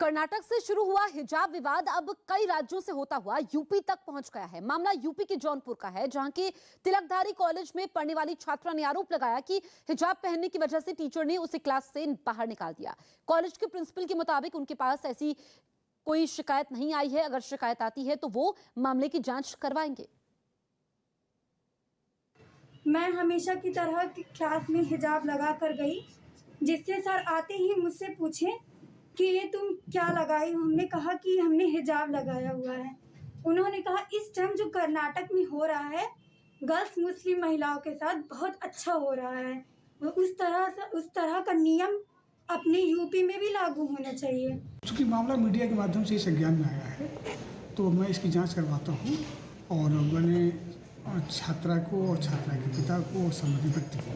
कर्नाटक से शुरू हुआ हिजाब विवाद अब कई राज्यों से होता हुआ यूपी तक पहुंच गया है। मामला यूपी के जौनपुर का है, जहां के तिलकधारी कॉलेज में पढ़ने वाली छात्रा ने आरोप लगाया कि हिजाब पहनने की वजह से टीचर ने उसे क्लास से बाहर निकाल दिया। कॉलेज के प्रिंसिपल के मुताबिक उनके पास ऐसी कोई शिकायत नहीं आई है। अगर शिकायत आती है तो वो मामले की जांच करवाएंगे। मैं हमेशा की तरह क्लास में हिजाब लगा कर गई, जिससे सर आते ही मुझसे पूछे कि ये तुम क्या लगाई हो। हमने कहा कि हमने हिजाब लगाया हुआ है। उन्होंने कहा इस टाइम जो कर्नाटक में हो रहा है गर्ल्स मुस्लिम महिलाओं के साथ बहुत अच्छा हो रहा है, उस तरह का नियम अपने यूपी में भी लागू होना चाहिए। चूँकि मामला मीडिया के माध्यम से संज्ञान में आया है तो मैं इसकी जांच करवाता हूँ और मैंने छात्रा को और छात्रा के पिता को और संबंधित व्यक्ति को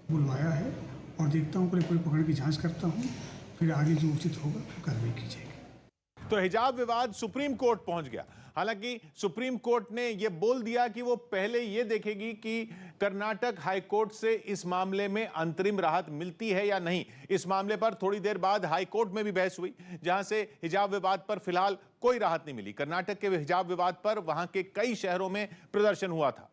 बुलवाया है और देखता हूँ पूरे प्रकरण की जांच करता हूँ, फिर आगे जो उचित होगा वो कार्रवाई की जाएगी। तो हिजाब विवाद सुप्रीम कोर्ट पहुंच गया। हालांकि सुप्रीम कोर्ट ने यह बोल दिया कि वो पहले यह देखेगी कि कर्नाटक हाई कोर्ट से इस मामले में अंतरिम राहत मिलती है या नहीं। इस मामले पर थोड़ी देर बाद हाई कोर्ट में भी बहस हुई, जहां से हिजाब विवाद पर फिलहाल कोई राहत नहीं मिली। कर्नाटक के हिजाब विवाद पर वहां के कई शहरों में प्रदर्शन हुआ था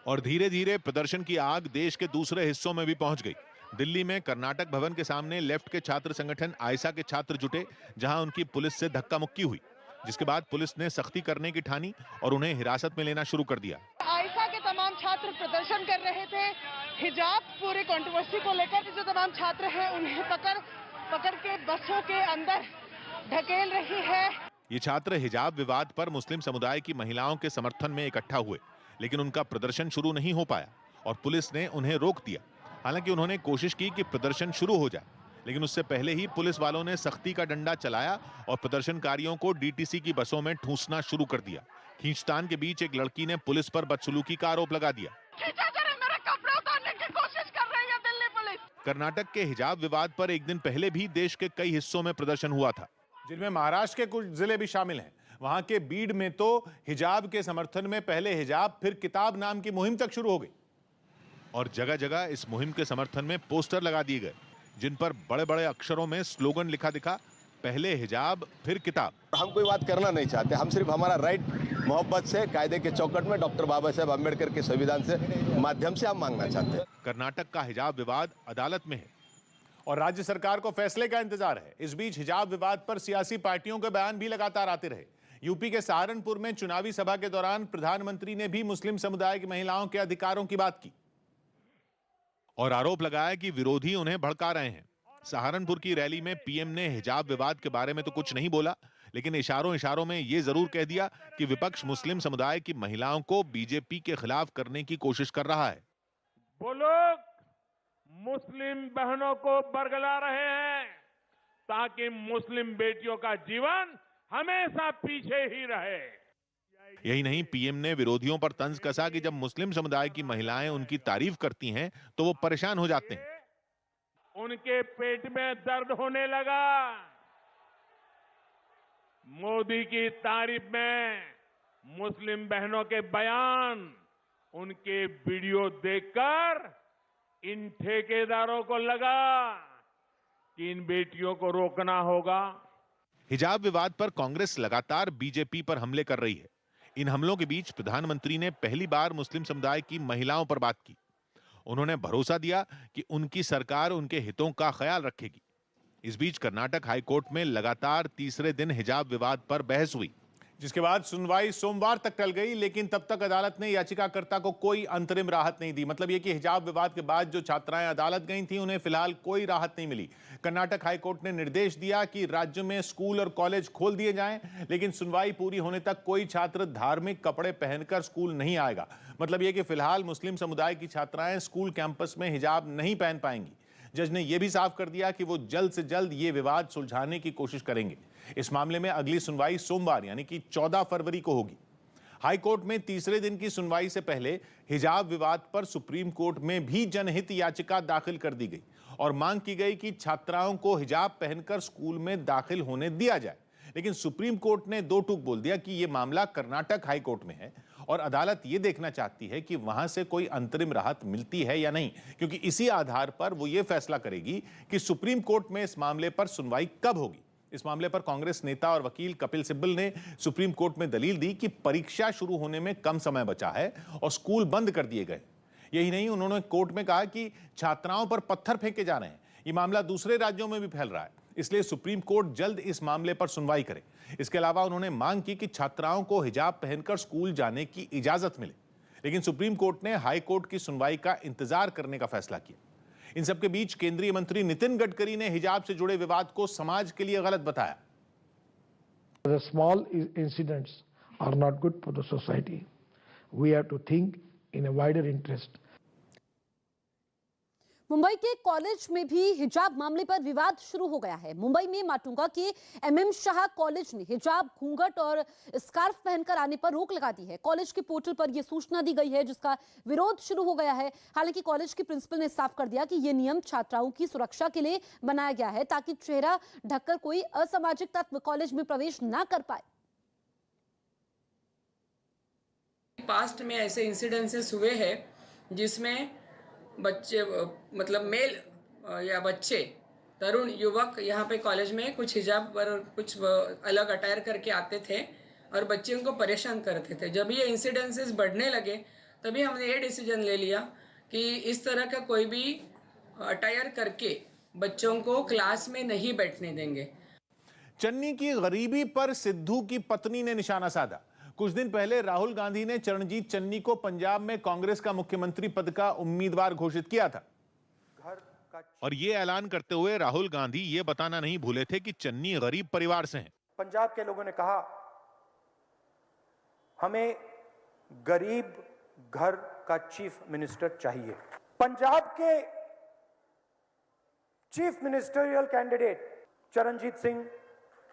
और धीरे धीरे प्रदर्शन की आग देश के दूसरे हिस्सों में भी पहुंच गई। दिल्ली में कर्नाटक भवन के सामने लेफ्ट के छात्र संगठन आयसा के छात्र जुटे, जहां उनकी पुलिस से धक्का मुक्की हुई, जिसके बाद पुलिस ने सख्ती करने की ठानी और उन्हें हिरासत में लेना शुरू कर दिया। आयसा के तमाम छात्र प्रदर्शन कर रहे थे हिजाब पूरी कंट्रोवर्सी को लेकर। जो तमाम छात्र हैं उन्हें पकड़ के बसों के अंदर ढकेल रही है। ये छात्र हिजाब विवाद पर मुस्लिम समुदाय की महिलाओं के समर्थन में इकट्ठा हुए, लेकिन उनका प्रदर्शन शुरू नहीं हो पाया और पुलिस ने उन्हें रोक दिया। हालांकि उन्होंने कोशिश की कि प्रदर्शन शुरू हो जाए, लेकिन उससे पहले ही पुलिस वालों ने सख्ती का डंडा चलाया और प्रदर्शनकारियों को डीटीसी की बसों में ठूंसना शुरू कर दिया। खींचतान के बीच एक लड़की ने पुलिस पर बदसलूकी का आरोप लगा दिया। मेरे कपड़े उतारने की कोशिश कर रही है दिल्ली पुलिस। कर्नाटक के हिजाब विवाद पर एक दिन पहले भी देश के कई हिस्सों में प्रदर्शन हुआ था, जिनमें महाराष्ट्र के कुछ जिले भी शामिल हैं। वहां के बीड में तो हिजाब के समर्थन में पहले हिजाब फिर किताब नाम की मुहिम तक शुरू हो गई और जगह जगह इस मुहिम के समर्थन में पोस्टर लगा दिए गए, जिन पर बड़े बड़े अक्षरों में स्लोगन लिखा दिखा, पहले हिजाब फिर किताब। हम कोई बात करना नहीं चाहते, हम सिर्फ हमारा राइट मोहब्बत से कायदे के चौकट में डॉक्टर बाबा साहेब अम्बेडकर के संविधान से माध्यम से हम मांगना चाहते हैं। कर्नाटक का हिजाब विवाद अदालत में है और राज्य सरकार को फैसले का इंतजार है। इस बीच हिजाब विवाद पर सियासी पार्टियों के बयान भी लगातार आते रहे। यूपी के सहारनपुर में चुनावी सभा के दौरान प्रधानमंत्री ने भी मुस्लिम समुदाय की महिलाओं के अधिकारों की बात की और आरोप लगाया कि विरोधी उन्हें भड़का रहे हैं। सहारनपुर की रैली में पीएम ने हिजाब विवाद के बारे में तो कुछ नहीं बोला, लेकिन इशारों में यह जरूर कह दिया कि विपक्ष मुस्लिम समुदाय की महिलाओं को बीजेपी के खिलाफ करने की कोशिश कर रहा है। वो लोग मुस्लिम बहनों को बरगला रहे हैं ताकि मुस्लिम बेटियों का जीवन हमेशा पीछे ही रहे। यही नहीं, पीएम ने विरोधियों पर तंज कसा कि जब मुस्लिम समुदाय की महिलाएं उनकी तारीफ करती हैं तो वो परेशान हो जाते हैं। उनके पेट में दर्द होने लगा। मोदी की तारीफ में मुस्लिम बहनों के बयान, उनके वीडियो देखकर इन ठेकेदारों को लगा कि इन बेटियों को रोकना होगा। हिजाब विवाद पर कांग्रेस लगातार बीजेपी पर हमले कर रही है। इन हमलों के बीच प्रधानमंत्री ने पहली बार मुस्लिम समुदाय की महिलाओं पर बात की। उन्होंने भरोसा दिया कि उनकी सरकार उनके हितों का ख्याल रखेगी। इस बीच कर्नाटक हाईकोर्ट में लगातार तीसरे दिन हिजाब विवाद पर बहस हुई, जिसके बाद सुनवाई सोमवार तक टल गई, लेकिन तब तक अदालत ने याचिकाकर्ता को कोई अंतरिम राहत नहीं दी। मतलब यह कि हिजाब विवाद के बाद जो छात्राएं अदालत गई थीं उन्हें फिलहाल कोई राहत नहीं मिली। कर्नाटक हाईकोर्ट ने निर्देश दिया कि राज्य में स्कूल और कॉलेज खोल दिए जाएं, लेकिन सुनवाई पूरी होने तक कोई छात्र धार्मिक कपड़े पहनकर स्कूल नहीं आएगा। मतलब यह कि फिलहाल मुस्लिम समुदाय की छात्राएं स्कूल कैंपस में हिजाब नहीं पहन पाएंगी। जज ने यह भी साफ कर दिया कि वो जल्द से जल्द ये विवाद सुलझाने की कोशिश करेंगे। इस मामले में अगली सुनवाई सोमवार यानी कि 14 फरवरी को होगी। हाई कोर्ट में तीसरे दिन की सुनवाई से पहले हिजाब विवाद पर सुप्रीम कोर्ट में भी जनहित याचिका दाखिल कर दी गई और मांग की गई कि छात्राओं को हिजाब पहनकर स्कूल में दाखिल होने दिया जाए। लेकिन सुप्रीम कोर्ट ने दो टूक बोल दिया कि यह मामला कर्नाटक हाई कोर्ट में है और अदालत ये देखना चाहती है कि वहां से कोई अंतरिम राहत मिलती है या नहीं, क्योंकि इसी आधार पर वो ये फैसला करेगी कि सुप्रीम कोर्ट में इस मामले पर सुनवाई कब होगी। इस मामले पर कांग्रेस नेता और वकील कपिल सिब्बल ने सुप्रीम कोर्ट में दलील दी कि परीक्षा शुरू होने में कम समय बचा है और स्कूल बंद कर दिए गए। यही नहीं, उन्होंने कोर्ट में कहा कि छात्राओं पर पत्थर फेंके जा रहे हैं, ये मामला दूसरे राज्यों में भी फैल रहा है, इसलिए सुप्रीम कोर्ट जल्द इस मामले पर सुनवाई करे। इसके अलावा उन्होंने मांग की कि छात्राओं को हिजाब पहनकर स्कूल जाने की इजाजत मिले, लेकिन सुप्रीम कोर्ट ने हाई कोर्ट की सुनवाई का इंतजार करने का फैसला किया। इन सबके बीच केंद्रीय मंत्री नितिन गडकरी ने हिजाब से जुड़े विवाद को समाज के लिए गलत बताया। The small incidents are not good for the society. We have to think in a wider interest. Mumbai के कॉलेज में भी हिजाब मामले पर विवाद शुरू हो गया है। मुंबई में माटुंगा के एमएम शाह कॉलेज ने हिजाब, घूंघट और स्कार्फ पहनकर आने पर रोक लगा दी है। कॉलेज के पोर्टल पर यह सूचना दी गई है, जिसका विरोध शुरू हो गया है। हालांकि कॉलेज के प्रिंसिपल ने साफ कर दिया कि यह नियम छात्राओं की सुरक्षा के लिए बनाया गया है, ताकि चेहरा ढककर कोई असामाजिक तत्व कॉलेज में प्रवेश न कर पाए। पास्ट में ऐसे इंसिडेंसेस हुए हैं जिसमें बच्चे, मतलब मेल या बच्चे, तरुण युवक यहाँ पे कॉलेज में कुछ हिजाब पर कुछ अलग अटायर करके आते थे और बच्चियों को परेशान करते थे। जब ये इंसिडेंसेस बढ़ने लगे तभी हमने ये डिसीजन ले लिया कि इस तरह का कोई भी अटायर करके बच्चों को क्लास में नहीं बैठने देंगे। चन्नी की गरीबी पर सिद्धू की पत्नी ने निशाना साधा। कुछ दिन पहले राहुल गांधी ने चरणजीत चन्नी को पंजाब में कांग्रेस का मुख्यमंत्री पद का उम्मीदवार घोषित किया था और ये ऐलान करते हुए राहुल गांधी ये बताना नहीं भूले थे कि चन्नी गरीब परिवार से हैं। पंजाब के लोगों ने कहा हमें गरीब घर का चीफ मिनिस्टर चाहिए। पंजाब के chief ministerial candidate Charanjit Singh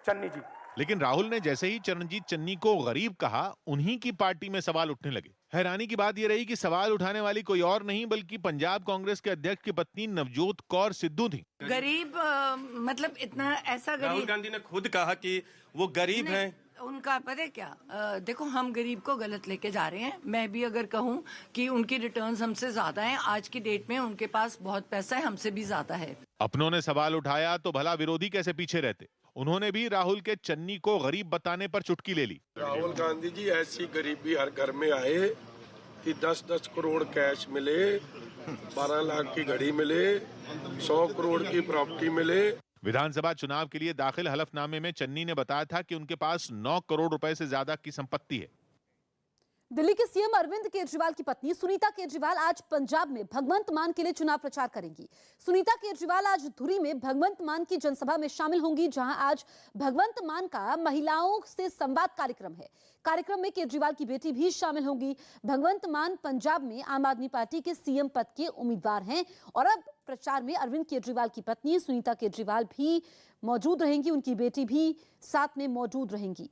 Channi ji. लेकिन राहुल ने जैसे ही चरणजीत चन्नी को गरीब कहा, उन्हीं की पार्टी में सवाल उठने लगे। हैरानी की बात यह रही कि सवाल उठाने वाली कोई और नहीं बल्कि पंजाब कांग्रेस के अध्यक्ष की पत्नी नवजोत कौर सिद्धू थी। गरीब मतलब इतना ऐसा गरीब, राहुल गांधी ने खुद कहा कि वो गरीब हैं। उनका पता है क्या, देखो हम गरीब को गलत लेके जा रहे हैं। मैं भी अगर कहूं कि उनकी रिटर्न्स हमसे ज्यादा हैं, आज की डेट में उनके पास बहुत पैसा है, हमसे भी ज्यादा है। अपनों ने सवाल उठाया तो भला विरोधी कैसे पीछे रहते। उन्होंने भी राहुल के चन्नी को गरीब बताने पर चुटकी ले ली। राहुल गांधी जी, ऐसी गरीबी हर घर में आए कि 10-10 करोड़ कैश मिले, 12 लाख की घड़ी मिले, 100 करोड़ की प्रॉपर्टी मिले। विधानसभा चुनाव के लिए दाखिल हलफनामे में चन्नी ने बताया था कि उनके पास 9 करोड़ रुपए से ज्यादा की संपत्ति है। दिल्ली के सीएम अरविंद केजरीवाल की पत्नी सुनीता केजरीवाल आज पंजाब में भगवंत मान के लिए चुनाव प्रचार करेंगी। सुनीता केजरीवाल आज धुरी में भगवंत मान की जनसभा में शामिल होंगी, जहां आज भगवंत मान का महिलाओं से संवाद कार्यक्रम है। कार्यक्रम में केजरीवाल की बेटी भी शामिल होंगी। भगवंत मान पंजाब में आम आदमी पार्टी के सीएम पद के उम्मीदवार हैं और अब प्रचार में अरविंद केजरीवाल की पत्नी सुनीता केजरीवाल भी मौजूद रहेंगी, उनकी बेटी भी साथ में मौजूद रहेंगी।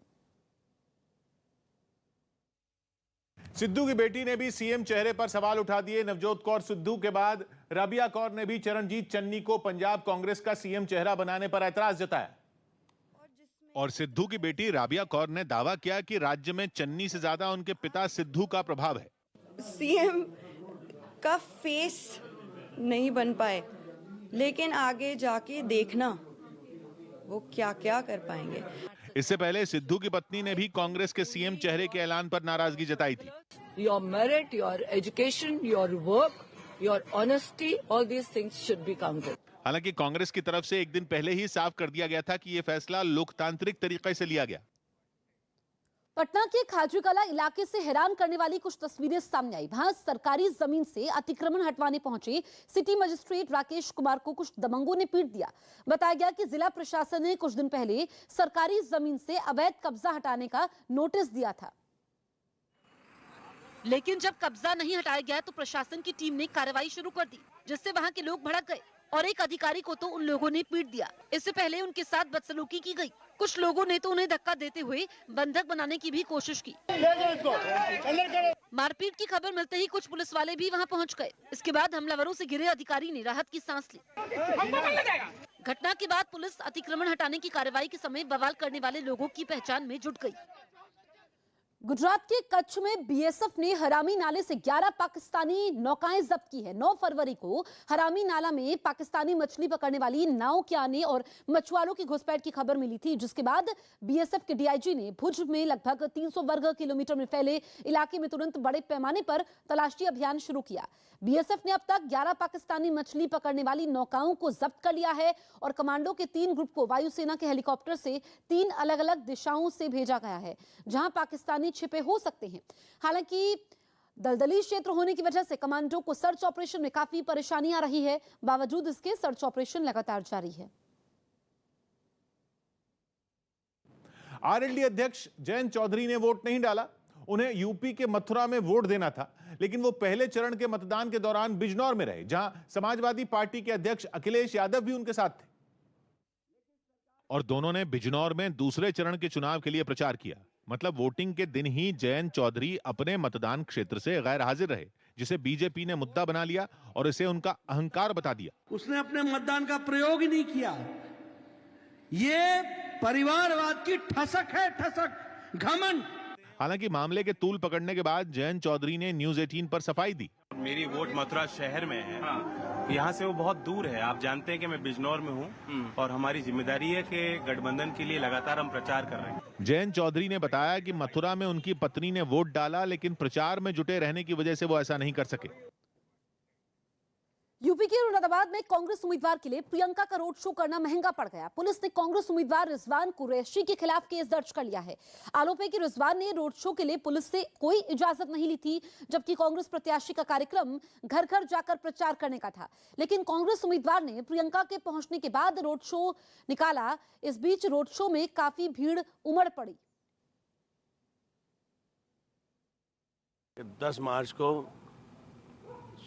सिद्धू की बेटी ने भी सीएम चेहरे पर सवाल उठा दिए। नवजोत कौर सिद्धू के बाद राबिया कौर ने भी चरणजीत चन्नी को पंजाब कांग्रेस का सीएम चेहरा बनाने पर ऐतराज जताया और सिद्धू की बेटी राबिया कौर ने दावा किया कि राज्य में चन्नी से ज्यादा उनके पिता सिद्धू का प्रभाव है। सीएम का फेस नहीं बन पाए, लेकिन आगे जाके देखना वो क्या क्या कर पाएंगे। इससे पहले सिद्धू की पत्नी ने भी कांग्रेस के सीएम चेहरे के ऐलान पर नाराजगी जताई थी। Your merit, your education, your work, your honesty, all these things should be counted. हालांकि कांग्रेस की तरफ से एक दिन पहले ही साफ कर दिया गया था कि यह फैसला लोकतांत्रिक तरीके से लिया गया। पटना के खाजूकला इलाके से हैरान करने वाली कुछ तस्वीरें सामने आई। वहां सरकारी जमीन से अतिक्रमण हटवाने पहुंचे सिटी मजिस्ट्रेट राकेश कुमार को कुछ दबंगों ने पीट दिया। बताया गया कि जिला प्रशासन ने कुछ दिन पहले सरकारी जमीन से अवैध कब्जा हटाने का नोटिस दिया था, लेकिन जब कब्जा नहीं हटाया गया तो प्रशासन की टीम ने कार्रवाई शुरू कर दी, जिससे वहां के लोग भड़क गए और एक अधिकारी को तो उन लोगों ने पीट दिया। इससे पहले उनके साथ बदसलूकी की गई। कुछ लोगों ने तो उन्हें धक्का देते हुए बंधक बनाने की भी कोशिश की। मारपीट की खबर मिलते ही कुछ पुलिस वाले भी वहां पहुंच गए। इसके बाद हमलावरों से घिरे अधिकारी ने राहत की सांस ली। घटना के बाद पुलिस अतिक्रमण हटाने की कार्रवाई के समय बवाल करने वाले लोगों की पहचान में जुट गई। गुजरात के कच्छ में बीएसएफ ने हरामी नाले से 11 पाकिस्तानी नौकाएं जब्त की है। 9 फरवरी को हरामी नाला में पाकिस्तानी मछली पकड़ने वाली नाव के आने और मछुआरों की घुसपैठ की खबर मिली थी, जिसके बाद बीएसएफ के डीआईजी ने भुज में लगभग 300 वर्ग किलोमीटर में फैले इलाके में तुरंत बड़े पैमाने पर तलाशी अभियान शुरू किया। बीएसएफ ने अब तक 11 पाकिस्तानी मछली पकड़ने वाली नौकाओं को जब्त कर लिया है और कमांडो के 3 ग्रुप को वायुसेना के हेलीकॉप्टर से 3 अलग-अलग दिशाओं से भेजा गया है, जहां पाकिस्तानी छिपे हो सकते हैं। हालांकि दलदली क्षेत्र होने की वजह से कमांडो को सर्च ऑपरेशन में काफी परेशानी आ रही है। बावजूद इसके सर्च ऑपरेशन लगातार जारी है। आरएलडी अध्यक्ष जयंत चौधरी ने वोट नहीं डाला। उन्हें यूपी के मथुरा में वोट देना था, लेकिन वो पहले चरण के मतदान के दौरान बिजनौर में रहे, जहां समाजवादी पार्टी के अध्यक्ष अखिलेश यादव भी उनके साथ थे और दोनों ने बिजनौर में दूसरे चरण के चुनाव के लिए प्रचार किया। मतलब वोटिंग के दिन ही जयंत चौधरी अपने मतदान क्षेत्र से गैर हाजिर रहे, जिसे बीजेपी ने मुद्दा बना लिया और इसे उनका अहंकार बता दिया। उसने अपने मतदान का प्रयोग ही नहीं किया। ये परिवारवाद की ठसक है, ठसक, घमंड। हालांकि मामले के तूल पकड़ने के बाद जयंत चौधरी ने न्यूज 18 पर सफाई दी। मेरी वोट मथुरा शहर में है। यहाँ से वो बहुत दूर है। आप जानते हैं कि मैं बिजनौर में हूँ और हमारी जिम्मेदारी है कि गठबंधन के लिए लगातार हम प्रचार कर रहे हैं। जयंत चौधरी ने बताया कि मथुरा में उनकी पत्नी ने वोट डाला, लेकिन प्रचार में जुटे रहने की वजह से वो ऐसा नहीं कर सके। यूपी के मुरादाबाद में कांग्रेस उम्मीदवार के लिए प्रियंका का रोड शो करना महंगा पड़ गया। पुलिस ने कांग्रेस उम्मीदवार रिजवान कुरैशी के खिलाफ केस दर्ज कर लिया है। आरोप है कि रिजवान ने रोड शो के लिए पुलिस से कोई इजाजत नहीं ली थी, जबकि कांग्रेस प्रत्याशी का कार्यक्रम घर घर जाकर प्रचार करने का था। लेकिन कांग्रेस उम्मीदवार ने प्रियंका के पहुंचने के बाद रोड शो निकाला। इस बीच रोड शो में काफी भीड़ उमड़ पड़ी। 10 मार्च को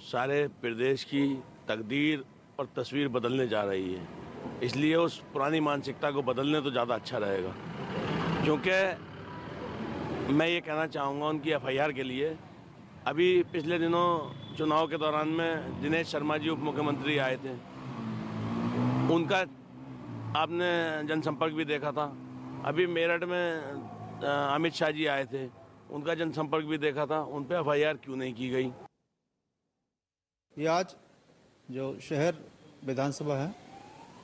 सारे प्रदेश की तकदीर और तस्वीर बदलने जा रही है, इसलिए उस पुरानी मानसिकता को बदलने तो ज़्यादा अच्छा रहेगा। क्योंकि मैं ये कहना चाहूँगा उनकी एफआईआर के लिए, अभी पिछले दिनों चुनाव के दौरान में दिनेश शर्मा जी उप मुख्यमंत्री आए थे, उनका आपने जनसंपर्क भी देखा था। अभी मेरठ में अमित शाह जी आए थे, उनका जनसंपर्क भी देखा था। उन पर एफआईआर क्यों नहीं की गई? ये आज जो शहर विधानसभा है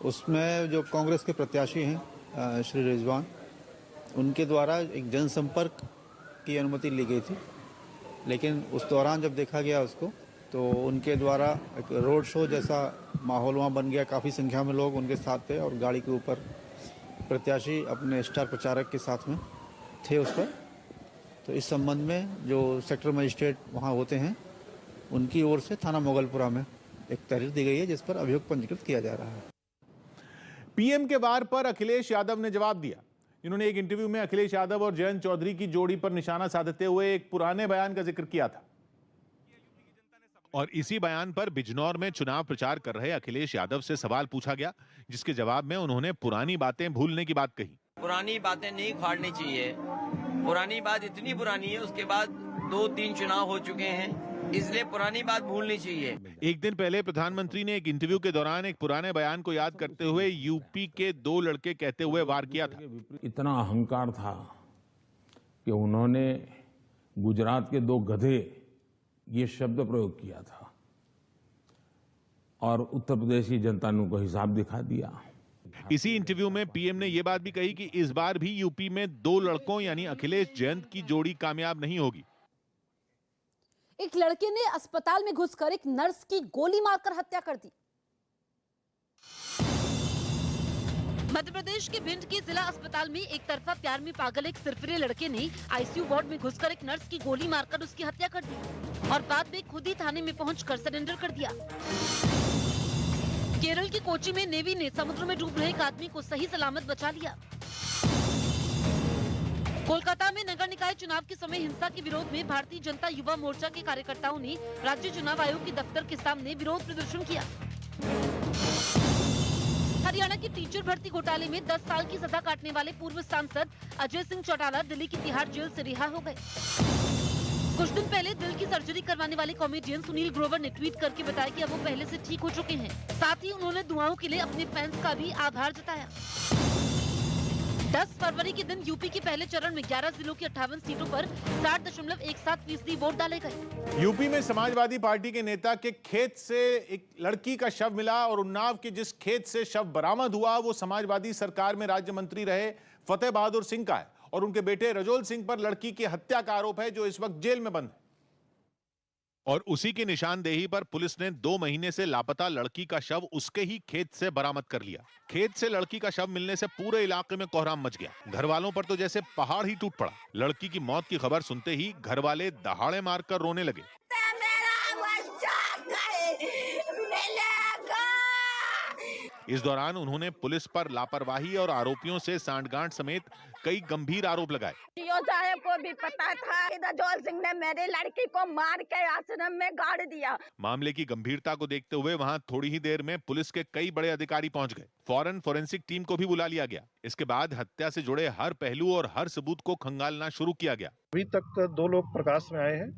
उसमें जो कांग्रेस के प्रत्याशी हैं श्री रिजवान, उनके द्वारा एक जनसंपर्क की अनुमति ली गई थी, लेकिन उस दौरान जब देखा गया उसको तो उनके द्वारा एक रोड शो जैसा माहौल वहाँ बन गया। काफ़ी संख्या में लोग उनके साथ थे और गाड़ी के ऊपर प्रत्याशी अपने स्टार प्रचारक के साथ में थे उस पर। तो इस संबंध में जो सेक्टर मजिस्ट्रेट वहाँ होते हैं उनकी ओर से थाना मोगलपुरा में एक तहरीर दी गई है, जिस पर अभियोग पंजीकृत किया जा रहा है। पीएम के वार पर अखिलेश यादव ने जवाब दिया। इन्होंने एक इंटरव्यू में अखिलेश यादव और जयंत चौधरी की जोड़ी पर निशाना साधते हुए एक पुराने बयान का जिक्र किया था और इसी बयान पर बिजनौर में चुनाव प्रचार कर रहे अखिलेश यादव से सवाल पूछा गया, जिसके जवाब में उन्होंने पुरानी बातें भूलने की बात कही। पुरानी बातें नहीं उखाड़नी चाहिए। पुरानी बात इतनी पुरानी है, उसके बाद 2-3 चुनाव हो चुके हैं, इसलिए पुरानी बात भूलनी चाहिए। एक दिन पहले प्रधानमंत्री ने एक इंटरव्यू के दौरान एक पुराने बयान को याद करते हुए यूपी के 2 लड़के कहते हुए वार किया था। इतना अहंकार था कि उन्होंने गुजरात के 2 गधे ये शब्द प्रयोग किया था और उत्तर प्रदेश की जनता ने उनको हिसाब दिखा दिया। इसी इंटरव्यू में पीएम ने यह बात भी कही कि इस बार भी यूपी में 2 लड़कों यानी अखिलेश जयंत की जोड़ी कामयाब नहीं होगी। एक लड़के ने अस्पताल में घुसकर एक नर्स की गोली मारकर हत्या कर दी। मध्य प्रदेश के भिंड के जिला अस्पताल में एक तरफा प्यार में पागल एक सिरफिरे लड़के ने आईसीयू वार्ड में घुसकर एक नर्स की गोली मारकर उसकी हत्या कर दी और बाद में खुद ही थाने में पहुंचकर सरेंडर कर दिया। केरल की कोची में नेवी ने समुद्र में डूब रहे एक आदमी को सही सलामत बचा लिया। कोलकाता में नगर निकाय चुनाव के समय हिंसा के विरोध में भारतीय जनता युवा मोर्चा के कार्यकर्ताओं ने राज्य चुनाव आयोग के दफ्तर के सामने विरोध प्रदर्शन किया। हरियाणा के टीचर भर्ती घोटाले में 10 साल की सजा काटने वाले पूर्व सांसद अजय सिंह चौटाला दिल्ली की तिहाड़ जेल से रिहा हो गए। कुछ दिन पहले दिल की सर्जरी करवाने वाले कॉमेडियन सुनील ग्रोवर ने ट्वीट करके बताया कि अब वो पहले से ठीक हो चुके हैं। साथ ही उन्होंने दुआओं के लिए अपने फैंस का भी आभार जताया। 10 फरवरी के दिन यूपी के पहले चरण में 11 जिलों की 58 सीटों पर 60.17% वोट डाले गए। यूपी में समाजवादी पार्टी के नेता के खेत से एक लड़की का शव मिला और उन्नाव के जिस खेत से शव बरामद हुआ वो समाजवादी सरकार में राज्य मंत्री रहे फतेह बहादुर सिंह का है और उनके बेटे रजोल सिंह पर लड़की की हत्या का आरोप है जो इस वक्त जेल में बंद है। और उसी की निशानदेही पर पुलिस ने 2 महीने से लापता लड़की का शव उसके ही खेत से बरामद कर लिया। खेत से लड़की का शव मिलने से पूरे इलाके में कोहराम मच गया। घर वालों पर तो जैसे पहाड़ ही टूट पड़ा। लड़की की मौत की खबर सुनते ही घर वाले दहाड़े मारकर रोने लगे। इस दौरान उन्होंने पुलिस पर लापरवाही और आरोपियों से सांठगांठ समेत कई गंभीर आरोप लगाए। साहब को भी पता था कि रजोल सिंह ने मेरी लड़की को मार के आश्रम में गाड़ दिया। मामले की गंभीरता को देखते हुए वहां थोड़ी ही देर में पुलिस के कई बड़े अधिकारी पहुंच गए। फौरन फोरेंसिक टीम को भी बुला लिया गया। इसके बाद हत्या से जुड़े हर पहलू और हर सबूत को खंगालना शुरू किया गया। अभी तक 2 लोग प्रकाश में आए हैं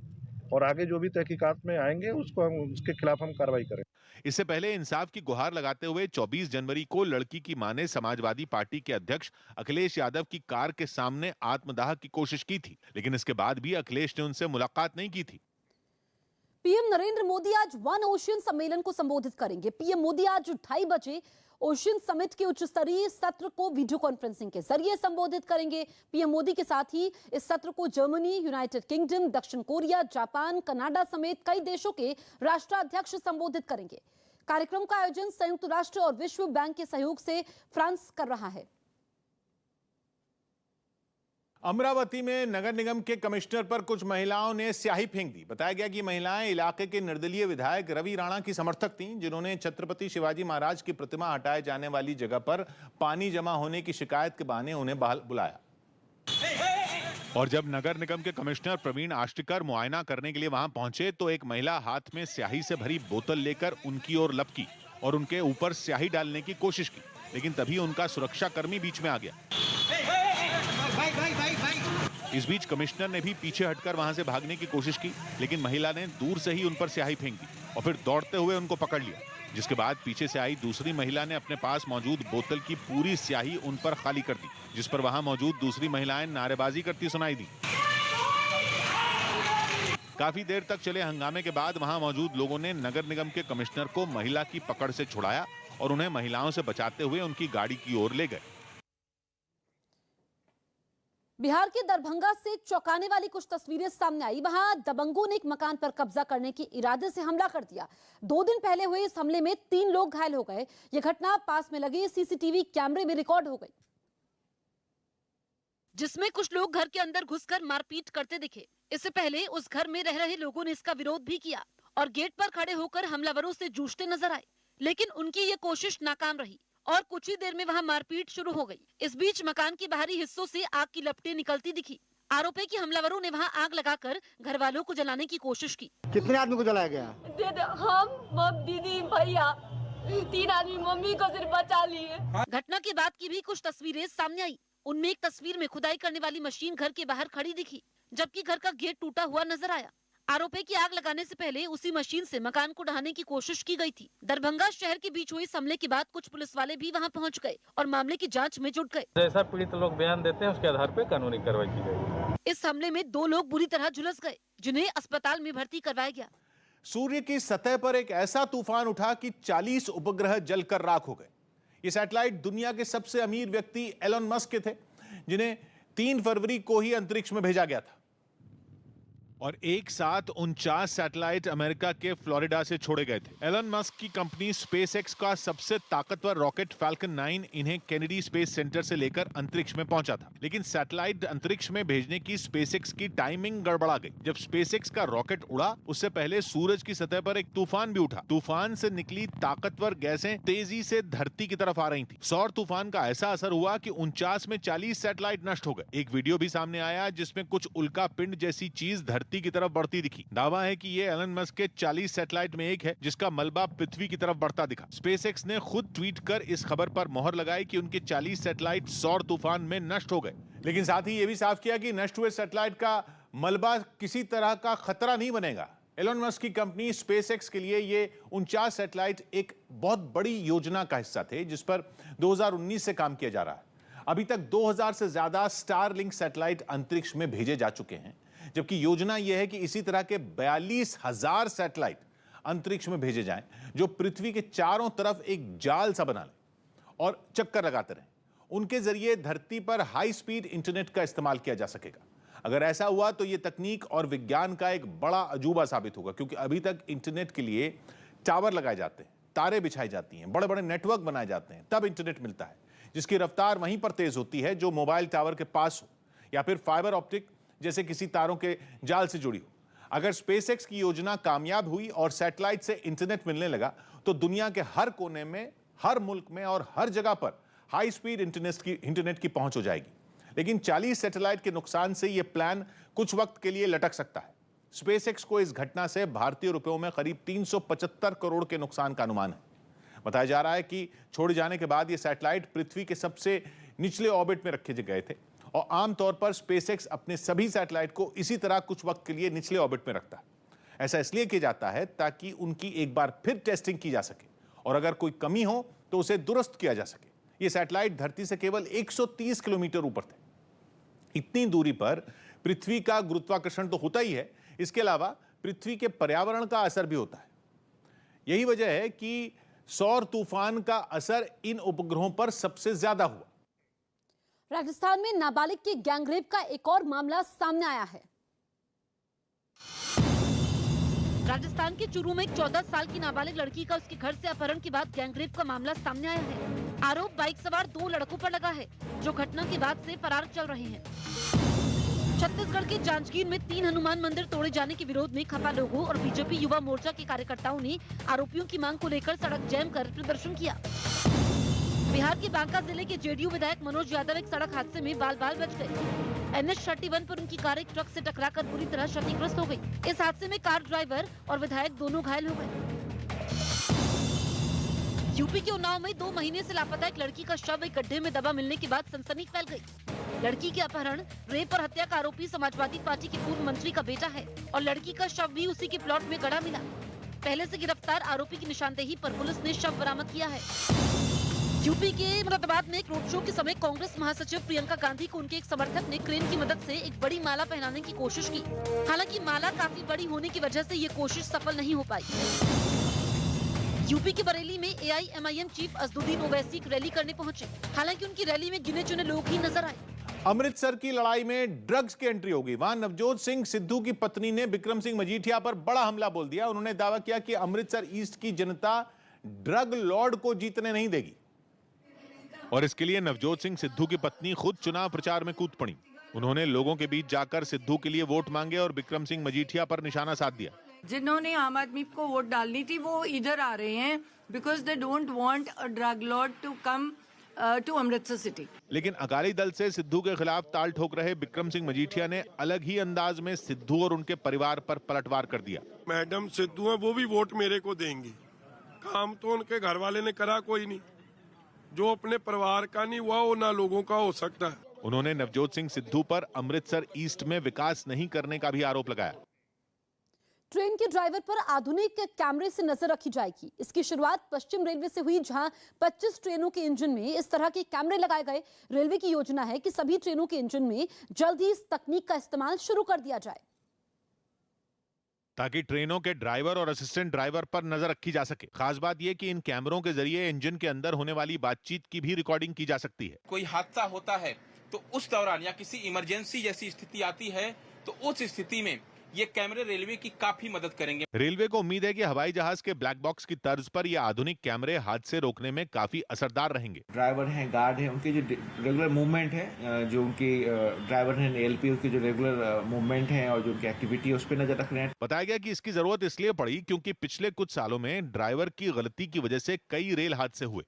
और आगे जो भी तहकीकात में आएंगे उसके खिलाफ हम कार्रवाई करें। इससे पहले इंसाफ की गुहार लगाते हुए 24 जनवरी को लड़की की मां ने समाजवादी पार्टी के अध्यक्ष अखिलेश यादव की कार के सामने आत्मदाह की कोशिश की थी, लेकिन इसके बाद भी अखिलेश ने उनसे मुलाकात नहीं की थी। पीएम नरेंद्र मोदी आज वन ओशियन सम्मेलन को संबोधित करेंगे। पीएम मोदी आज 2:30 बजे ओशियन समिट के उच्च स्तरीय सत्र को वीडियो कॉन्फ्रेंसिंग के जरिए संबोधित करेंगे। पीएम मोदी के साथ ही इस सत्र को जर्मनी, यूनाइटेड किंगडम, दक्षिण कोरिया, जापान, कनाडा समेत कई देशों के राष्ट्राध्यक्ष संबोधित करेंगे। कार्यक्रम का आयोजन संयुक्त राष्ट्र और विश्व बैंक के सहयोग से फ्रांस कर रहा है। अमरावती में नगर निगम के कमिश्नर पर कुछ महिलाओं ने स्याही फेंक दी। बताया गया कि महिलाएं इलाके के निर्दलीय विधायक रवि राणा की समर्थक थीं, जिन्होंने छत्रपति शिवाजी महाराज की प्रतिमा हटाए जाने वाली जगह पर पानी जमा होने की शिकायत के बहाने उन्हें बुलाया। और जब नगर निगम के कमिश्नर प्रवीण आष्टिकर मुआयना करने के लिए वहां पहुंचे तो एक महिला हाथ में स्याही से भरी बोतल लेकर उनकी ओर लपकी और उनके ऊपर स्याही डालने की कोशिश की, लेकिन तभी उनका सुरक्षाकर्मी बीच में आ गया। इस बीच कमिश्नर ने भी पीछे हटकर वहां से भागने की कोशिश की, लेकिन महिला ने दूर से ही उन पर स्याही फेंक दी और फिर दौड़ते हुए उनको पकड़ लिया, जिसके बाद पीछे से आई दूसरी महिला ने अपने पास मौजूद बोतल की पूरी स्याही उन पर खाली कर दी, जिस पर वहां मौजूद दूसरी महिलाएं नारेबाजी करती सुनाई दी। काफी देर तक चले हंगामे के बाद वहां मौजूद लोगों ने नगर निगम के कमिश्नर को महिला की पकड़ से छुड़ाया और उन्हें महिलाओं से बचाते हुए उनकी गाड़ी की ओर ले गए। बिहार के दरभंगा से चौंकाने वाली कुछ तस्वीरें सामने आई। वहां दबंगों ने एक मकान पर कब्जा करने के इरादे से हमला कर दिया। 2 दिन पहले हुए इस हमले में 3 लोग घायल हो गए। यह घटना पास में लगे सीसीटीवी कैमरे में रिकॉर्ड हो गई, जिसमें कुछ लोग घर के अंदर घुसकर मारपीट करते दिखे। इससे पहले उस घर में रह रहे लोगों ने इसका विरोध भी किया और गेट पर खड़े होकर हमलावरों से जूझते नजर आए, लेकिन उनकी ये कोशिश नाकाम रही और कुछ ही देर में वहां मारपीट शुरू हो गई। इस बीच मकान के बाहरी हिस्सों से आग की लपटें निकलती दिखी। आरोप है कि हमलावरों ने वहां आग लगाकर घर वालों को जलाने की कोशिश की। कितने आदमी को जलाया गया? हम, दीदी, भैया, 3 आदमी, मम्मी को सिर्फ बचा लिए। घटना के बाद की भी कुछ तस्वीरें सामने आई। उनमें एक तस्वीर में खुदाई करने वाली मशीन घर के बाहर खड़ी दिखी, जबकि घर का गेट टूटा हुआ नजर आया। आरोप है कि आग लगाने से पहले उसी मशीन से मकान को ढहाने की कोशिश की गई थी। दरभंगा शहर के बीच हुए इस हमले के बाद कुछ पुलिस वाले भी वहां पहुंच गए और मामले की जांच में जुट गए। जैसा पीड़ित लोग बयान देते हैं उसके आधार पर कानूनी कार्रवाई की जाएगी। इस हमले में 2 लोग बुरी तरह झुलस गए, जिन्हें अस्पताल में भर्ती करवाया गया। सूर्य की सतह पर एक ऐसा तूफान उठा कि 40 उपग्रह जलकर राख हो गए। ये सैटेलाइट दुनिया के सबसे अमीर व्यक्ति एलन मस्क के थे, जिन्हें 3 फरवरी को ही अंतरिक्ष में भेजा गया था। और एक साथ 49 सैटेलाइट अमेरिका के फ्लोरिडा से छोड़े गए थे। एलन मस्क की कंपनी स्पेसएक्स का सबसे ताकतवर रॉकेट फैल्कन 9 इन्हें केनेडी स्पेस सेंटर से लेकर अंतरिक्ष में पहुंचा था, लेकिन सैटेलाइट अंतरिक्ष में भेजने की स्पेसएक्स की टाइमिंग गड़बड़ा गई। जब स्पेसएक्स का रॉकेट उड़ा, उससे पहले सूरज की सतह पर एक तूफान भी उठा। तूफान से निकली ताकतवर गैसें तेजी से धरती की तरफ आ रही थी। सौर तूफान का ऐसा असर हुआ कि 49 में 40 सैटेलाइट नष्ट हो गए। एक वीडियो भी सामने आया जिसमें कुछ उल्का पिंड जैसी चीज धरती की तरफ बढ़ती दिखी। दावा है कि ये एलन मस्क के 40 सैटेलाइट में एक है, जिसका मलबा पृथ्वी की तरफ बढ़ता दिखा। स्पेसएक्स ने खुद ट्वीट कर इस खबर पर मोहर लगाई कि उनके 40 सैटेलाइट सौर तूफान में नष्ट हो गए, लेकिन साथ ही ये भी साफ किया कि नष्ट हुए सैटेलाइट का मलबा किसी तरह का खतरा नहीं बनेगा। एलन मस्क की कंपनी स्पेसएक्स के लिए ये 49 सैटेलाइट एक बहुत बड़ी योजना का हिस्सा थे, जिस पर 2019 से काम किया जा रहा है। अभी तक 2000 से ज्यादा स्टारलिंक सैटेलाइट अंतरिक्ष में भेजे जा चुके हैं, जबकि योजना यह है कि इसी तरह के 42,000 सैटेलाइट अंतरिक्ष में भेजे जाएं, जो पृथ्वी के चारों तरफ एक जाल सा बना लें और चक्कर लगाते रहें। उनके जरिए धरती पर हाई स्पीड इंटरनेट का इस्तेमाल किया जा सकेगा। अगर ऐसा हुआ तो यह तकनीक और विज्ञान का एक बड़ा अजूबा साबित होगा, क्योंकि अभी तक इंटरनेट के लिए टावर लगाए जाते हैं, तारे बिछाई जाती हैं, बड़े बड़े नेटवर्क बनाए जाते हैं, तब इंटरनेट मिलता है, जिसकी रफ्तार वहीं पर तेज होती है जो मोबाइल टावर के पास हो या फिर फाइबर ऑप्टिक जैसे किसी तारों के जाल से जुड़ी हो। अगर स्पेसएक्स की योजना कामयाब हुई और सैटेलाइट से इंटरनेट मिलने लगा तो दुनिया के हर कोने में, हर मुल्क में और हर जगह पर हाई स्पीड इंटरनेट की पहुंच हो जाएगी। लेकिन 40 सैटेलाइट के नुकसान से यह प्लान कुछ वक्त के लिए लटक सकता है। स्पेसएक्स को इस घटना से भारतीय रुपयों में करीब 375 करोड़ के नुकसान का अनुमान है। बताया जा रहा है कि छोड़े जाने के बाद ये सैटेलाइट पृथ्वी के सबसे निचले ऑर्बिट में रखे गए थे और आमतौर पर स्पेसएक्स अपने सभी सैटेलाइट को इसी तरह कुछ वक्त के लिए निचले ऑर्बिट में रखता है। ऐसा इसलिए किया जाता है ताकि उनकी एक बार फिर टेस्टिंग की जा सके और अगर कोई कमी हो तो उसे दुरुस्त किया जा सके। ये सैटेलाइट धरती से केवल 130 किलोमीटर ऊपर थे। इतनी दूरी पर पृथ्वी का गुरुत्वाकर्षण तो होता ही है, इसके अलावा पृथ्वी के पर्यावरण का असर भी होता है। यही वजह है कि सौर तूफान का असर इन उपग्रहों पर सबसे ज्यादा हुआ। राजस्थान में नाबालिग के गैंगरेप का एक और मामला सामने आया है। राजस्थान के चूरू में एक 14 साल की नाबालिग लड़की का उसके घर से अपहरण के बाद गैंगरेप का मामला सामने आया है। आरोप बाइक सवार 2 लड़कों पर लगा है, जो घटना के बाद से फरार चल रहे हैं। छत्तीसगढ़ के जांजगीर में 3 हनुमान मंदिर तोड़े जाने के विरोध में खपा लोगों और बीजेपी युवा मोर्चा के कार्यकर्ताओं ने आरोपियों की मांग को लेकर सड़क जैम कर प्रदर्शन किया। बिहार के बांका जिले के जेडीयू विधायक मनोज यादव एक सड़क हादसे में बाल बाल बच गए। NH31 पर उनकी कार एक ट्रक से टकराकर बुरी तरह क्षतिग्रस्त हो गई। इस हादसे में कार ड्राइवर और विधायक दोनों घायल हो गए। यूपी के उन्नाव में 2 महीने से लापता एक लड़की का शव एक गड्ढे में दबा मिलने के बाद सनसनी फैल गई। लड़की के अपहरण, रेप और हत्या का आरोपी समाजवादी पार्टी के पूर्व मंत्री का बेटा है और लड़की का शव भी उसी के प्लॉट में गड़ा मिला। पहले से गिरफ्तार आरोपी की निशानदेही पर पुलिस ने शव बरामद किया है। यूपी के मुरादाबाद में एक रोड शो के समय कांग्रेस महासचिव प्रियंका गांधी को उनके एक समर्थक ने क्रेन की मदद से एक बड़ी माला पहनाने की कोशिश की। हालांकि माला काफी बड़ी होने की वजह से ये कोशिश सफल नहीं हो पाई। यूपी के बरेली में AIMIM चीफ असदुद्दीन ओवैसी एक रैली करने पहुंचे। हालांकि उनकी रैली में गिने चुने लोग ही नजर आए। अमृतसर की लड़ाई में ड्रग्स की एंट्री होगी। वहां नवजोत सिंह सिद्धू की पत्नी ने बिक्रम सिंह मजीठिया पर बड़ा हमला बोल दिया। उन्होंने दावा किया कि अमृतसर ईस्ट की जनता ड्रग लॉर्ड को जीतने नहीं देगी और इसके लिए नवजोत सिंह सिद्धू की पत्नी खुद चुनाव प्रचार में कूद पड़ी। उन्होंने लोगों के बीच जाकर सिद्धू के लिए वोट मांगे और बिक्रम सिंह मजीठिया पर निशाना साध दिया। जिन्होंने आम आदमी को वोट डालनी थी वो इधर आ रहे हैं because they don't want a drug lord to come to Amritsar city. लेकिन अकाली दल से सिद्धू के खिलाफ ताल ठोक रहे बिक्रम सिंह मजीठिया ने अलग ही अंदाज में सिद्धू और उनके परिवार पर पलटवार कर दिया। मैडम सिद्धू है, वो भी वोट मेरे को देंगी। काम तो उनके घर वाले ने करा कोई नहीं, जो अपने परिवार का नहीं हुआ वो ना लोगों का हो सकता है। उन्होंने नवजोत सिंह सिद्धू पर अमृतसर ईस्ट में विकास नहीं करने का भी आरोप लगाया। ट्रेन के ड्राइवर पर आधुनिक कैमरे से नजर रखी जाएगी। इसकी शुरुआत पश्चिम रेलवे से हुई, जहां 25 ट्रेनों के इंजन में इस तरह के कैमरे लगाए गए। रेलवे की योजना है कि सभी ट्रेनों के इंजन में जल्द ही इस तकनीक का इस्तेमाल शुरू कर दिया जाए, ताकि ट्रेनों के ड्राइवर और असिस्टेंट ड्राइवर पर नजर रखी जा सके। खास बात यह कि इन कैमरों के जरिए इंजन के अंदर होने वाली बातचीत की भी रिकॉर्डिंग की जा सकती है। कोई हादसा होता है तो उस दौरान या किसी इमरजेंसी जैसी स्थिति आती है तो उस स्थिति में ये कैमरे रेलवे की काफी मदद करेंगे। रेलवे को उम्मीद है कि हवाई जहाज के ब्लैक बॉक्स की तर्ज पर ये आधुनिक कैमरे हादसे रोकने में काफी असरदार रहेंगे। ड्राइवर हैं, गार्ड हैं, उनकी जो रेगुलर मूवमेंट है, जो उनकी ड्राइवर हैं LP की जो रेगुलर मूवमेंट है और जो उनकी एक्टिविटी है उस पर नजर रख रहे हैं। बताया गया कि इसकी जरूरत इसलिए पड़ी क्योंकि पिछले कुछ सालों में ड्राइवर की गलती की वजह से कई रेल हादसे हुए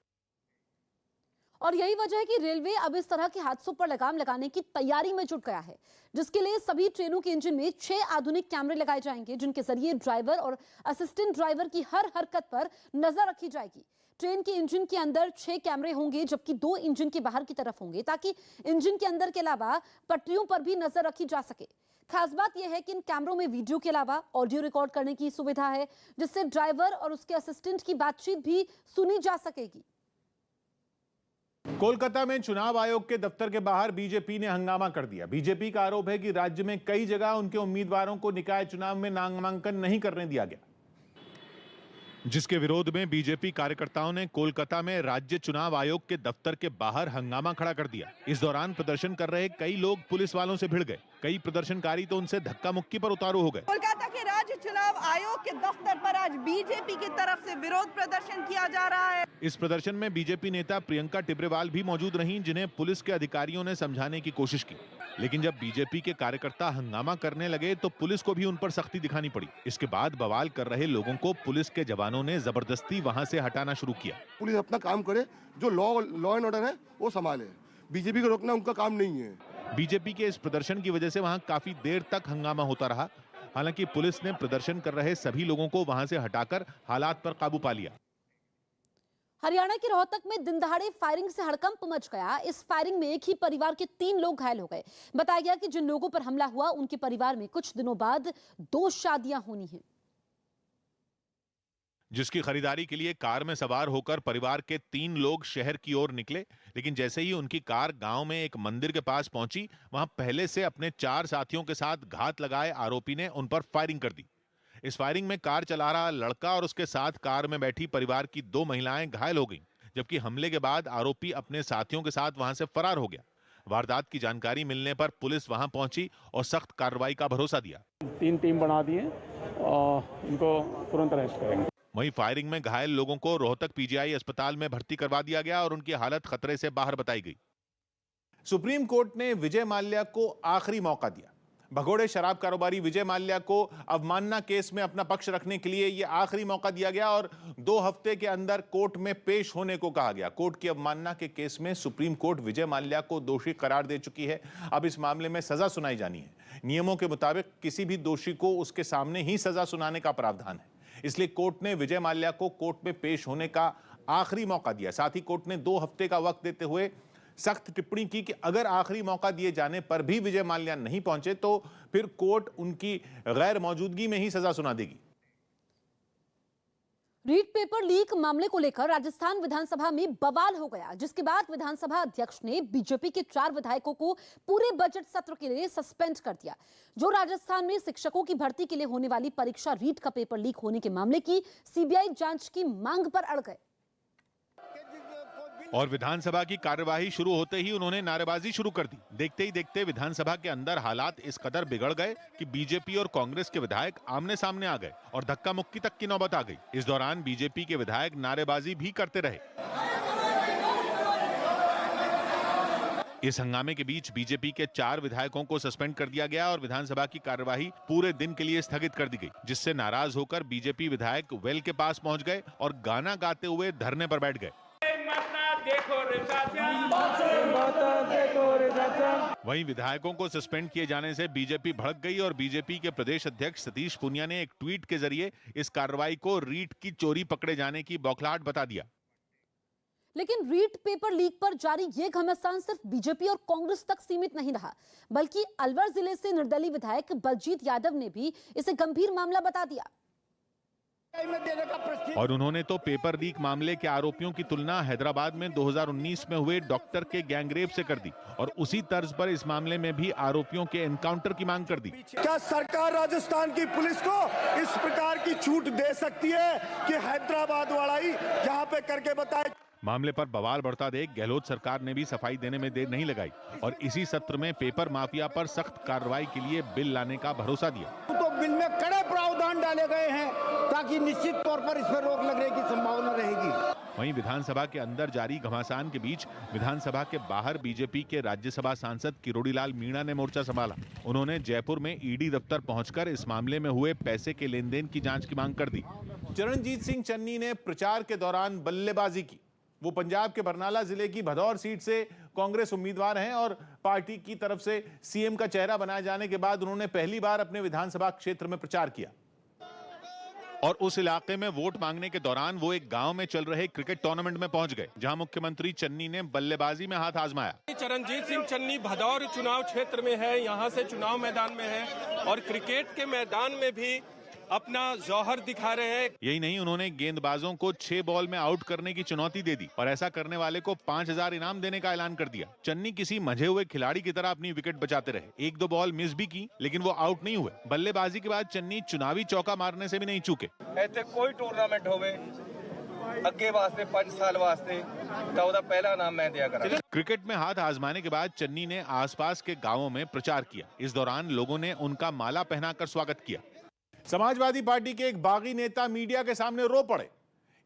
और यही वजह है कि रेलवे अब इस तरह के हादसों पर लगाम लगाने की तैयारी में जुट गया है, जिसके लिए सभी ट्रेनों के इंजन में 6 आधुनिक कैमरे लगाए जाएंगे, जिनके जरिए ड्राइवर और असिस्टेंट ड्राइवर की हर हरकत पर नजर रखी जाएगी। ट्रेन के इंजन के अंदर 6 कैमरे होंगे, जबकि 2 इंजन के बाहर की तरफ होंगे, ताकि इंजन के अंदर के अलावा पटरियों पर भी नजर रखी जा सके। खास बात यह है कि इन कैमरों में वीडियो के अलावा ऑडियो रिकॉर्ड करने की सुविधा है, जिससे ड्राइवर और उसके असिस्टेंट की बातचीत भी सुनी जा सकेगी। कोलकाता में चुनाव आयोग के दफ्तर के बाहर बीजेपी ने हंगामा कर दिया। बीजेपी का आरोप है कि राज्य में कई जगह उनके उम्मीदवारों को निकाय चुनाव में नामांकन नहीं करने दिया गया, जिसके विरोध में बीजेपी कार्यकर्ताओं ने कोलकाता में राज्य चुनाव आयोग के दफ्तर के बाहर हंगामा खड़ा कर दिया। इस दौरान प्रदर्शन कर रहे कई लोग पुलिस वालों से भिड़ गए। कई प्रदर्शनकारी तो उनसे धक्का मुक्की पर उतारू हो गए। कोलकाता के राज्य चुनाव आयोग के दफ्तर पर आज बीजेपी की तरफ से विरोध प्रदर्शन किया जा रहा है। इस प्रदर्शन में बीजेपी नेता प्रियंका टिब्रेवाल भी मौजूद रहीं, जिन्हें पुलिस के अधिकारियों ने समझाने की कोशिश की, लेकिन जब बीजेपी के कार्यकर्ता हंगामा करने लगे तो पुलिस को भी उन पर सख्ती दिखानी पड़ी। इसके बाद बवाल कर रहे लोगों को पुलिस के जवानों ने जबरदस्ती वहां से हटाना शुरू किया। पुलिस अपना काम करे, जो लॉ एंड ऑर्डर है वो संभाले, बीजेपी को रोकना उनका काम नहीं है। बीजेपी के इस प्रदर्शन की वजह से वहां काफी देर तक हंगामा होता रहा। हालांकि पुलिस ने प्रदर्शन कर रहे सभी लोगों को वहां से हटाकर हालात पर काबू पा लिया। हरियाणा के रोहतक में दिन दहाड़े फायरिंग से हड़कंप मच गया। इस फायरिंग में एक ही परिवार के 3 लोग घायल हो गए। बताया गया कि जिन लोगों पर हमला हुआ उनके परिवार में कुछ दिनों बाद 2 शादियां होनी हैं। जिसकी खरीदारी के लिए कार में सवार होकर परिवार के 3 लोग शहर की ओर निकले, लेकिन जैसे ही उनकी कार गांव में एक मंदिर के पास पहुंची, वहां पहले से अपने 4 साथियों के साथ घात लगाए आरोपी ने उन पर फायरिंग कर दी। इस फायरिंग में कार चला रहा लड़का और उसके साथ कार में बैठी परिवार की 2 महिलाएं घायल हो गईं, जबकि हमले के बाद आरोपी अपने साथियों के साथ वहां से फरार हो गया। वारदात की जानकारी मिलने पर पुलिस वहां पहुंची और सख्त कार्रवाई का भरोसा दिया। 3 टीम बना दिए और इनको तुरंत अरेस्ट करेंगे। वहीं फायरिंग में घायल लोगों को रोहतक पीजीआई अस्पताल में भर्ती करवा दिया गया और उनकी हालत खतरे से बाहर बताई गई। सुप्रीम कोर्ट ने विजय माल्या को आखिरी मौका दिया। भगोड़े शराब कारोबारी विजय माल्या को अवमानना केस में अपना पक्ष रखने के लिए यह आखिरी मौका दिया गया और 2 हफ्ते के अंदर कोर्ट में पेश होने को कहा गया। कोर्ट की अवमानना के केस में सुप्रीम कोर्ट विजय माल्या को दोषी करार दे चुकी है। अब इस मामले में सजा सुनाई जानी है। नियमों के मुताबिक किसी भी दोषी को उसके सामने ही सजा सुनाने का प्रावधान है, इसलिए कोर्ट ने विजय माल्या को कोर्ट में पेश होने का आखिरी मौका दिया। साथ ही कोर्ट ने 2 हफ्ते का वक्त देते हुए सख्त टिप्पणी की कि अगर आखिरी मौका दिए जाने पर भी विजय माल्या नहीं पहुंचे तो फिर कोर्ट उनकी गैर मौजूदगी में ही सजा सुना देगी। रीट पेपर लीक मामले को लेकर राजस्थान विधानसभा में बवाल हो गया, जिसके बाद विधानसभा अध्यक्ष ने बीजेपी के 4 विधायकों को पूरे बजट सत्र के लिए सस्पेंड कर दिया, जो राजस्थान में शिक्षकों की भर्ती के लिए होने वाली परीक्षा रीट का पेपर लीक होने के मामले की सीबीआई जांच की मांग पर अड़ गए। और विधानसभा की कार्यवाही शुरू होते ही उन्होंने नारेबाजी शुरू कर दी। देखते ही देखते विधानसभा के अंदर हालात इस कदर बिगड़ गए कि बीजेपी और कांग्रेस के विधायक आमने सामने आ गए और धक्का मुक्की तक की नौबत आ गई। इस दौरान बीजेपी के विधायक नारेबाजी भी करते रहे। इस हंगामे के बीच बीजेपी के 4 विधायकों को सस्पेंड कर दिया गया और विधानसभा की कार्यवाही पूरे दिन के लिए स्थगित कर दी गई, जिससे नाराज होकर बीजेपी विधायक वेल के पास पहुंच गए और गाना गाते हुए धरने पर बैठ गए। वहीं विधायकों को सस्पेंड किए जाने से बीजेपी भड़क गई और बीजेपी के प्रदेश अध्यक्ष सतीश पूनिया ने एक ट्वीट के जरिए इस कार्रवाई को रीट की चोरी पकड़े जाने की बौखलाहट बता दिया। लेकिन रीट पेपर लीक पर जारी ये घमासान सिर्फ बीजेपी और कांग्रेस तक सीमित नहीं रहा, बल्कि अलवर जिले से निर्दलीय विधायक बलजीत यादव ने भी इसे गंभीर मामला बता दिया। और उन्होंने तो पेपर लीक मामले के आरोपियों की तुलना हैदराबाद में 2019 में हुए डॉक्टर के गैंगरेप से कर दी और उसी तर्ज पर इस मामले में भी आरोपियों के एनकाउंटर की मांग कर दी। क्या सरकार राजस्थान की पुलिस को इस प्रकार की छूट दे सकती है कि हैदराबाद वाला ही यहाँ पे करके बताए? मामले पर बवाल बढ़ता देख गहलोत सरकार ने भी सफाई देने में देर नहीं लगाई और इसी सत्र में पेपर माफिया पर सख्त कार्रवाई के लिए बिल लाने का भरोसा दिया। तो बिल में कड़े प्रावधान डाले गए हैं ताकि निश्चित तौर पर इस पर रोक लगने की संभावना रहेगी। वहीं विधानसभा के अंदर जारी घमासान के बीच विधानसभा के बाहर बीजेपी के राज्यसभा सांसद किरोड़ीलाल मीणा ने मोर्चा संभाला। उन्होंने जयपुर में ईडी दफ्तर पहुंचकर इस मामले में हुए पैसे के लेन देन की जांच की मांग कर दी। चरणजीत सिंह चन्नी ने प्रचार के दौरान बल्लेबाजी की। वो पंजाब के बरनाला जिले की भदौर सीट से कांग्रेस उम्मीदवार हैं और पार्टी की तरफ से सीएम का चेहरा बनाए जाने के बाद उन्होंने पहली बार अपने विधानसभा क्षेत्र में प्रचार किया और उस इलाके में वोट मांगने के दौरान वो एक गांव में चल रहे क्रिकेट टूर्नामेंट में पहुंच गए, जहां मुख्यमंत्री चन्नी ने बल्लेबाजी में हाथ आजमाया। चरणजीत सिंह चन्नी भदौर चुनाव क्षेत्र में है, यहां से चुनाव मैदान में है और क्रिकेट के मैदान में भी अपना जौहर दिखा रहे हैं। यही नहीं, उन्होंने गेंदबाजों को 6 बॉल में आउट करने की चुनौती दे दी और ऐसा करने वाले को 5,000 इनाम देने का ऐलान कर दिया। चन्नी किसी मंझे हुए खिलाड़ी की तरह अपनी विकेट बचाते रहे। 1-2 बॉल मिस भी की, लेकिन वो आउट नहीं हुए। बल्लेबाजी के बाद चन्नी चुनावी चौका मारने से भी नहीं चूके। ਇੱਥੇ ਕੋਈ ਟੂਰਨਾਮੈਂਟ ਹੋਵੇ ਅੱਗੇ ਵਾਸਤੇ 5 ਸਾਲ ਵਾਸਤੇ ਤਾਂ ਉਹਦਾ ਪਹਿਲਾ ਨਾਮ ਮੈਂ ਦਿਆ ਕਰਾਂਗਾ। क्रिकेट में हाथ आजमाने के बाद चन्नी ने आसपास के गांवों में प्रचार किया। इस दौरान लोगों ने उनका माला पहनाकर स्वागत किया। समाजवादी पार्टी के एक बागी नेता मीडिया के सामने रो पड़े।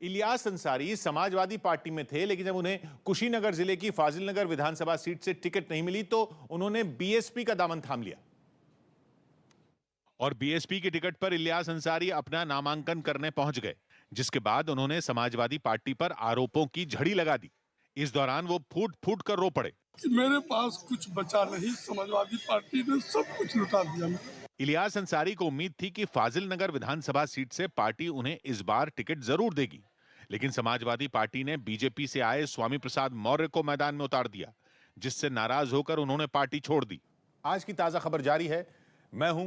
इलियास अंसारी समाजवादी पार्टी में थे, लेकिन जब उन्हें कुशीनगर जिले की फाजिलनगर विधानसभा सीट से टिकट नहीं मिली तो उन्होंने बीएसपी का दामन थाम लिया। और बीएसपी की टिकट पर इलियास अंसारी अपना नामांकन करने पहुंच गए, जिसके बाद उन्होंने समाजवादी पार्टी पर आरोपों की झड़ी लगा दी। इस दौरान वो फूट फूट कर रो पड़े। मेरे पास कुछ बचा नहीं, समाजवादी पार्टी ने सब कुछ लुटा दिया। इलियास अंसारी को उम्मीद थी कि फाजिलनगर विधानसभा सीट से पार्टी उन्हें इस बार टिकट जरूर देगी, लेकिन समाजवादी पार्टी ने बीजेपी से आए स्वामी प्रसाद मौर्य को मैदान में उतार दिया, जिससे नाराज होकर उन्होंने पार्टी छोड़ दी। आज की ताजा खबर जारी है। मैं हूं